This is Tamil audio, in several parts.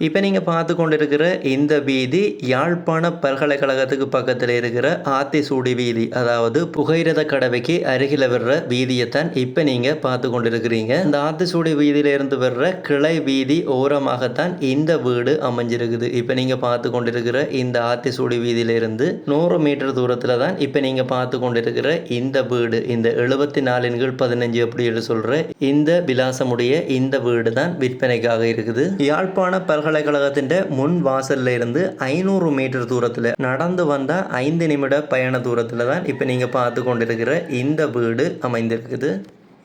இப்போ நீங்கள் பார்த்து கொண்டிருக்கிற இந்த வீதி யாழ்ப்பாண பல்கலைக்கழகத்துக்கு பக்கத்தில் இருக்கிற ஆத்திசூடி வீதி, அதாவது புகையிரத கடவைக்கு அருகில் வர்ற வீதியைத்தான் இப்போ நீங்கள் பார்த்து கொண்டிருக்கிறீங்க. இந்த ஆத்திசூடி வீதியிலிருந்து வர்ற கிளை வீதி ஓரமாகத்தான் இந்த வீடு அமைஞ்சிருக்குது. இப்போ நீங்கள் பார்த்து கொண்டிருக்கிற இந்த ஆத்திசூடி வீதியிலிருந்து 100 மீட்டர் தூரத்தில் தான் இப்போ நீங்கள் பார்த்து கொண்டிருக்கிற இந்த வீடு, இந்த 74/15 அப்படின்னு சொல்கிற இந்த விலாசமுடைய இந்த வீடு தான் விற்பனைக்காக இருக்குது. யாழ்ப்பாண பல்கலைக்கழகத்தின் முன் வாசல்ல இருந்து 500 மீட்டர் தூரத்தில் நடந்து வந்தால் 5 நிமிட பயண தூரத்தில் தான் இப்போ நீங்கள் பார்த்து கொண்டிருக்கிற இந்த வீடு அமைந்திருக்குது.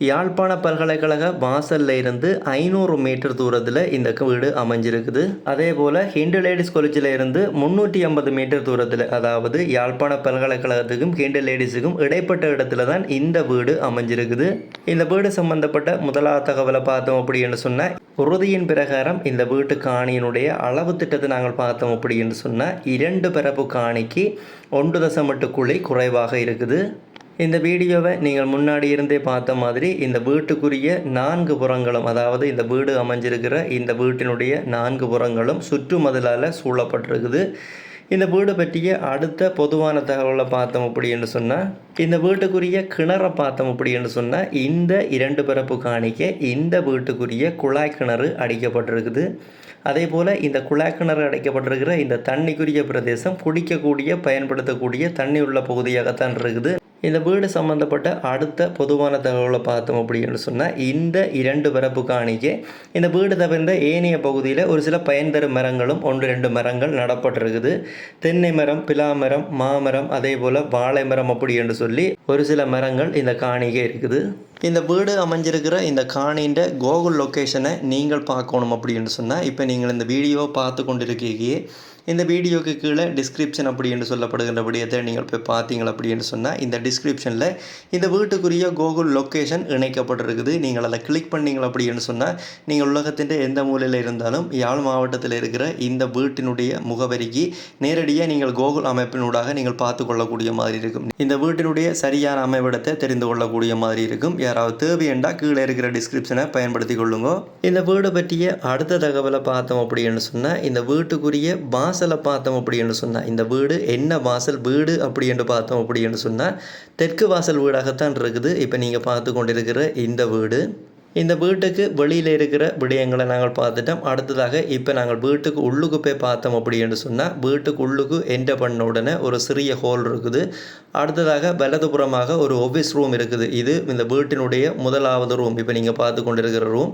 யாழ்ப்பாண பல்கலைக்கழக வாசல்ல இருந்து 500 மீட்டர் தூரத்தில் இந்த வீடு அமைஞ்சிருக்குது. அதே போல் ஹிண்டு லேடிஸ் காலேஜில் இருந்து 350 மீட்டர் தூரத்தில், அதாவது யாழ்ப்பாண பல்கலைக்கழகத்துக்கும் ஹிண்டு லேடிஸுக்கும் இடைப்பட்ட இடத்துல தான் இந்த வீடு அமைஞ்சிருக்குது. இந்த வீடு சம்பந்தப்பட்ட முதலாவது தகவலை பார்த்தோம் அப்படின்னு சொன்னால், உறுதியின் பிரகாரம் இந்த வீட்டு காணியினுடைய அளவு திட்டத்தை நாங்கள் பார்த்தோம் அப்படின்னு சொன்னால் 2 பரப்பு காணிக்கு 1.8 குழி குறைவாக இருக்குது. இந்த வீடியோவை நீங்கள் முன்னாடி இருந்தே பார்த்த மாதிரி இந்த வீட்டுக்குரிய 4 புறங்களும், அதாவது இந்த வீடு அமைஞ்சிருக்கிற இந்த வீட்டினுடைய 4 புறங்களும் சுற்று மதிலால் சூழப்பட்டிருக்குது. இந்த வீடு பற்றிய அடுத்த பொதுவான தகவலை பார்த்தோம் அப்படின்னு சொன்னால், இந்த வீட்டுக்குரிய கிணறை பார்த்தோம் அப்படின்னு சொன்னால், இந்த 2 பரப்பு காணிக்க இந்த வீட்டுக்குரிய குழாய் கிணறு அடிக்கப்பட்டிருக்குது. அதே போல் இந்த குழாய் கிணறு அடைக்கப்பட்டிருக்கிற இந்த தண்ணிக்குரிய பிரதேசம் குடிக்கக்கூடிய பயன்படுத்தக்கூடிய தண்ணி உள்ள பகுதியாகத்தான் இருக்குது. இந்த வீடு சம்மந்தப்பட்ட அடுத்த பொதுவான தகவலை பார்த்தோம் அப்படின்னு சொன்னால், இந்த 2 பரப்பு காணிக்கு இந்த வீடு தவிர்ந்த ஏனைய பகுதியில் ஒரு சில பயன் தரும் மரங்களும் 1-2 மரங்கள் நடப்பட்டிருக்குது. தென்னை மரம், பிலா மரம், மாமரம், அதே போல் வாழை மரம் அப்படி என்று சொல்லி ஒரு சில மரங்கள் இந்த காணிக்கை இருக்குது. இந்த வீடு அமைஞ்சிருக்கிற இந்த காணின்ற கூகுள் லொக்கேஷனை நீங்கள் பார்க்கணும் அப்படின்னு சொன்னால், இப்போ நீங்கள் இந்த வீடியோவை பார்த்து கொண்டிருக்கீங்க. இந்த வீடியோக்கு கீழே டிஸ்கிரிப்ஷன் அப்படி என்று சொல்லப்படுகின்ற விடயத்தை நீங்கள் போய் பார்த்தீங்கள் அப்படின்னு சொன்னால், இந்த டிஸ்கிரிப்ஷனில் இந்த வீட்டுக்குரிய கூகுள் லொக்கேஷன் இணைக்கப்பட்டிருக்குது. நீங்கள் அதை கிளிக் பண்ணீங்கள் அப்படின்னு சொன்னால், நீங்கள் உலகத்தின் எந்த மூலையில் இருந்தாலும் யாழ் மாவட்டத்தில் இருக்கிற இந்த வீட்டினுடைய முகவரிக்கு நேரடியாக நீங்கள் கூகுள் அமைப்பினூடாக நீங்கள் பார்த்து கொள்ளக்கூடிய மாதிரி இருக்கும். இந்த வீட்டினுடைய சரியான அமைவிடத்தை தெரிந்து கொள்ளக்கூடிய மாதிரி இருக்கும். யாராவது தேவையண்டா கீழே இருக்கிற டிஸ்கிரிப்ஷனை பயன்படுத்தி கொள்ளுங்க. இந்த வீடு பற்றிய அடுத்த தகவலை பார்த்தோம் அப்படின்னு சொன்னால், இந்த வீட்டுக்குரிய வாசலை பார்த்தோம் அப்படின்னு சொன்னால், இந்த வீடு என்ன வாசல் வீடு அப்படி என்று பார்த்தோம் அப்படின்னு சொன்னால், தெற்கு வாசல் வீடாகத்தான் இருக்குது. இப்போ நீங்கள் பார்த்து கொண்டிருக்கிற இந்த வீடு, இந்த வீட்டுக்கு வெளியில் இருக்கிற விடயங்களை நாங்கள் பார்த்துட்டோம். அடுத்ததாக இப்போ நாங்கள் வீட்டுக்கு உள்ளுக்கு போய் பார்த்தோம் அப்படின்னு சொன்னால், வீட்டுக்கு உள்ளுக்கு என்டர் பண்ண உடனே ஒரு சிறிய ஹோல் இருக்குது. அடுத்ததாக வலதுபுறமாக ஒரு ஆஃபீஸ் ரூம் இருக்குது. இது இந்த வீட்டினுடைய முதலாவது ரூம். இப்போ நீங்கள் பார்த்து கொண்டிருக்கிற ரூம்.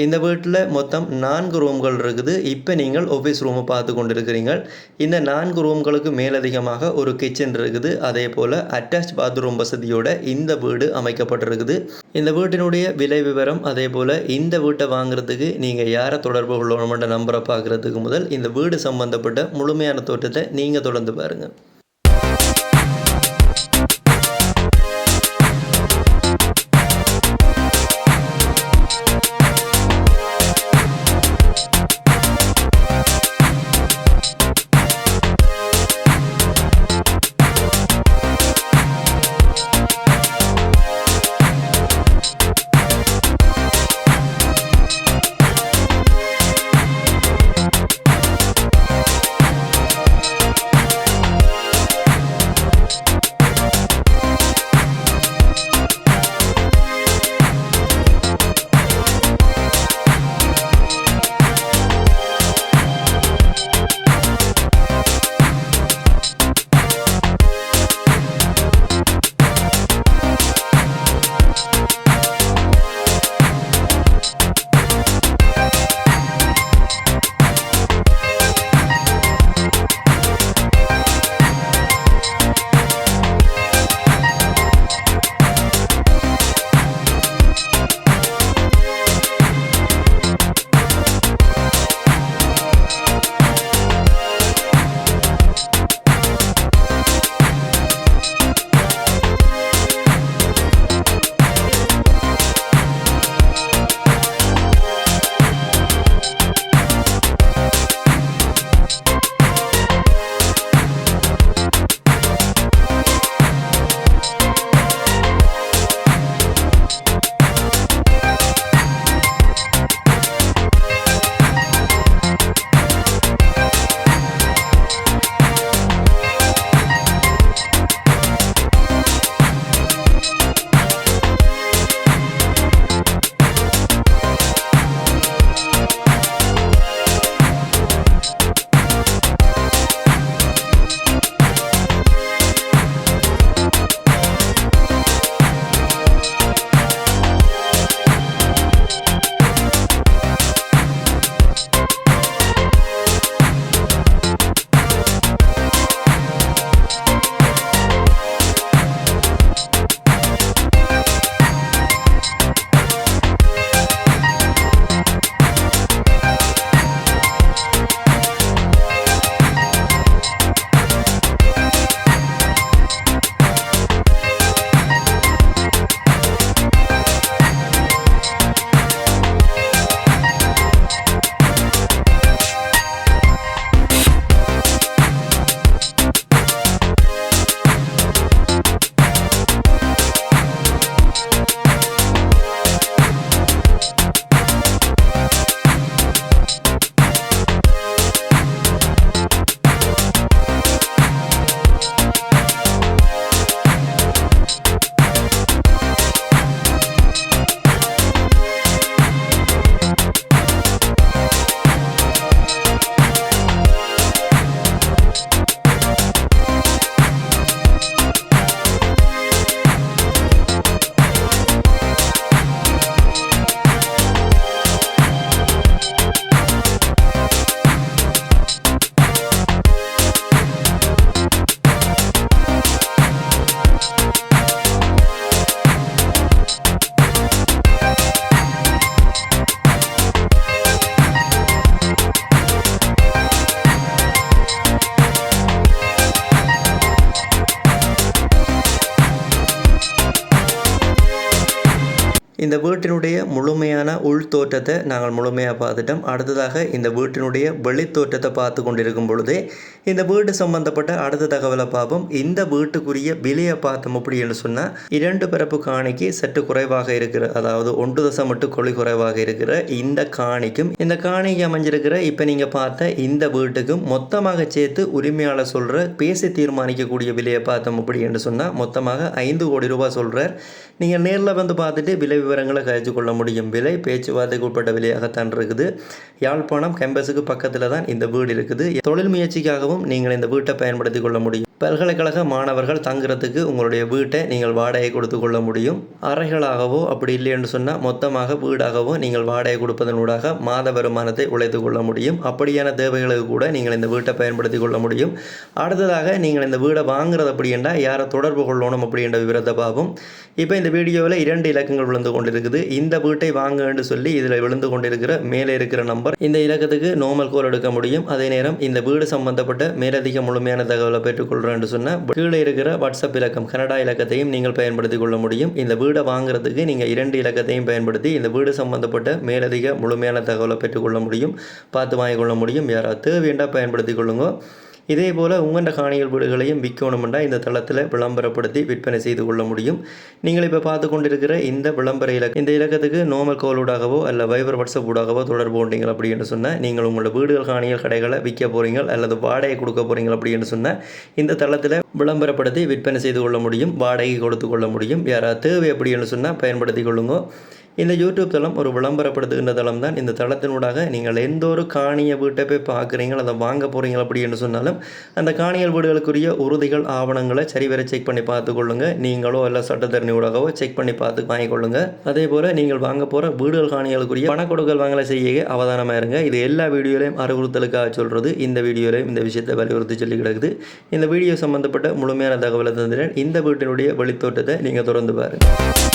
இந்த வீட்டில் மொத்தம் 4 ரூம்கள் இருக்குது. இப்போ நீங்கள் ஆஃபீஸ் ரூமை பார்த்து கொண்டிருக்கிறீங்க. இந்த 4 ரூம்களுக்கு மேலதிகமாக ஒரு கிச்சன் இருக்குது. அதே போல் அட்டாச் பாத்ரூம் வசதியோட இந்த வீடு அமைக்கப்பட்டிருக்குது. இந்த வீட்டினுடைய விலை விவரம், அதே போல் இந்த வீட்டை வாங்குறதுக்கு நீங்கள் யாரை தொடர்பு கொள்ளணும்ன்ற நம்பரை பார்க்குறதுக்கு முதல் இந்த வீடு சம்பந்தப்பட்ட முழுமையான தோற்றத்தை நீங்கள் தொடர்ந்து பாருங்கள். இந்த வீட்டினுடைய முழுமையான உள் தோற்றத்தை நாங்கள் முழுமையாக பார்த்துட்டோம். அடுத்ததாக இந்த வீட்டினுடைய வெளித்தோற்றத்தை பார்த்து கொண்டிருக்கும் பொழுதே இந்த வீடு சம்பந்தப்பட்ட அடுத்த தகவலை பார்ப்போம். இந்த வீட்டுக்குரிய விலையை பார்த்தோம் அப்படின்னு சொன்னால் 2 பரப்பு காணிக்கு சற்று குறைவாக இருக்கிற, அதாவது 1.8 கொள்ளி குறைவாக இருக்கிற இந்த காணிக்கும் இந்த காணிக்கு அமைஞ்சிருக்கிற இப்போ நீங்கள் பார்த்த இந்த வீட்டுக்கும் மொத்தமாக சேர்த்து உரிமையாளர் சொல்கிற பேசி தீர்மானிக்கக்கூடிய விலையை பார்த்தோம் அப்படின்னு சொன்னால் மொத்தமாக 5 கோடி ரூபாய் சொல்கிறார். நீங்கள் நேரில் வந்து பார்த்துட்டு விலை விவரங்களை கழிச்சு கொள்ள முடியும். விலை பேச்சுவார்த்தைக்கு உட்பட்ட விலையாகத்தான் இருக்குது. யாழ்ப்பாணம் கேம்பஸுக்கு பக்கத்தில் தான் இந்த வீடு இருக்குது. தொழில் முயற்சிக்காகவும் நீங்கள் இந்த வீட்டை பயன்படுத்தி கொள்ள முடியும். பல்கலைக்கழக மாணவர்கள் தங்குறதுக்கு உங்களுடைய வீட்டை நீங்கள் வாடகை கொடுத்து கொள்ள முடியும். அறைகளாகவோ அப்படி இல்லை என்று சொன்னால் மொத்தமாக வீடாகவோ நீங்கள் வாடகை கொடுப்பதனூடாக மாத வருமானத்தை உழைத்து கொள்ள முடியும். அப்படியான தேவைகளுக்கு கூட நீங்கள் இந்த வீட்டை பயன்படுத்தி கொள்ள முடியும். அடுத்ததாக நீங்கள் இந்த வீடை வாங்குறது அப்படின்னா யாரை தொடர்பு கொள்ளணும் அப்படின்ற விவரத்தை பார்ப்போம். இப்போ இந்த வீடியோவில் 2 இலக்கங்கள் விழுந்து கொண்டிருக்குது. இந்த வீட்டை வாங்கன்னு சொல்லி இதில் விழுந்து கொண்டிருக்கிற மேலே இருக்கிற நம்பர், இந்த இலக்கத்துக்கு நார்மல் கால் எடுக்க முடியும். அதே நேரம் இந்த வீடு சம்பந்தப்பட்ட மேலதிக முழுமையான தகவலை பெற்றுக்கொள்கிறேன்னு சொன்னால் கீழே இருக்கிற வாட்ஸ்அப் இலக்கம் கனடா இலக்கத்தையும் நீங்கள் பயன்படுத்தி கொள்ள முடியும். இந்த வீடை வாங்குறதுக்கு நீங்கள் 2 இலக்கத்தையும் பயன்படுத்தி இந்த வீடு சம்பந்தப்பட்ட மேலதிக முழுமையான தகவலை பெற்றுக்கொள்ள முடியும், பார்த்து வாங்கிக்கொள்ள முடியும். யாராவது தேவையண்டா பயன்படுத்தி கொள்ளுங்க. இதே போல் உங்கள்கிட்ட காணிகள் வீடுகளையும் விற்கணுமெண்டா இந்த தளத்தில் விளம்பரப்படுத்தி விற்பனை செய்து கொள்ள முடியும். நீங்கள் இப்போ பார்த்து கொண்டிருக்கிற இந்த விளம்பர இந்த இலக்கத்துக்கு நார்மல் காலூடாகவோ அல்ல வைபர் வாட்ஸ்அப் ஊடாகவோ தொடர்பு கொண்டீங்க அப்படின்னு சொன்னால் நீங்கள் உங்களோட வீடுகள் காணிகள் கடைகளை விற்க போகிறீங்க அல்லது வாடகை கொடுக்க போகிறீங்க அப்படின்னு சொன்னால் இந்த தளத்தில் விளம்பரப்படுத்தி விற்பனை செய்து கொள்ள முடியும், வாடகை கொடுத்து கொள்ள முடியும். யாராவது தேவை அப்படின்னு சொன்னால் பயன்படுத்தி கொள்ளுங்க. இந்த யூடியூப் தளம் ஒரு விளம்பரப்படுத்துகின்ற தளம் தான். இந்த தளத்தினூடாக நீங்கள் எந்த ஒரு காணிய வீட்டை போய் பார்க்குறீங்களோ அதை வாங்க போகிறீங்க அப்படின்னு சொன்னாலும் அந்த காணியல் வீடுகளுக்குரிய உறுதிகள் ஆவணங்களை சரிவர செக் பண்ணி பார்த்துக்கொள்ளுங்க. நீங்களோ இல்லை சட்டத்தரணி ஊடாகவோ செக் பண்ணி பார்த்து வாங்கிக்கொள்ளுங்க. அதே போல் நீங்கள் வாங்க போகிற வீடுகள் காணிகளுக்குரிய பண கொடுக்கல் வாங்கலை செய்ய அவதானமாக இருங்க. இது எல்லா வீடியோலையும் அறிவுறுத்தலுக்காக சொல்கிறது. இந்த வீடியோலையும் இந்த விஷயத்தை வலியுறுத்தி சொல்லி கிடக்குது. இந்த வீடியோ சம்பந்தப்பட்ட முழுமையான தகவலை தந்துடுறேன். இந்த வீட்டினுடைய வெளித்தோட்டத்தை நீங்கள் தொடர்ந்து பாருங்கள்.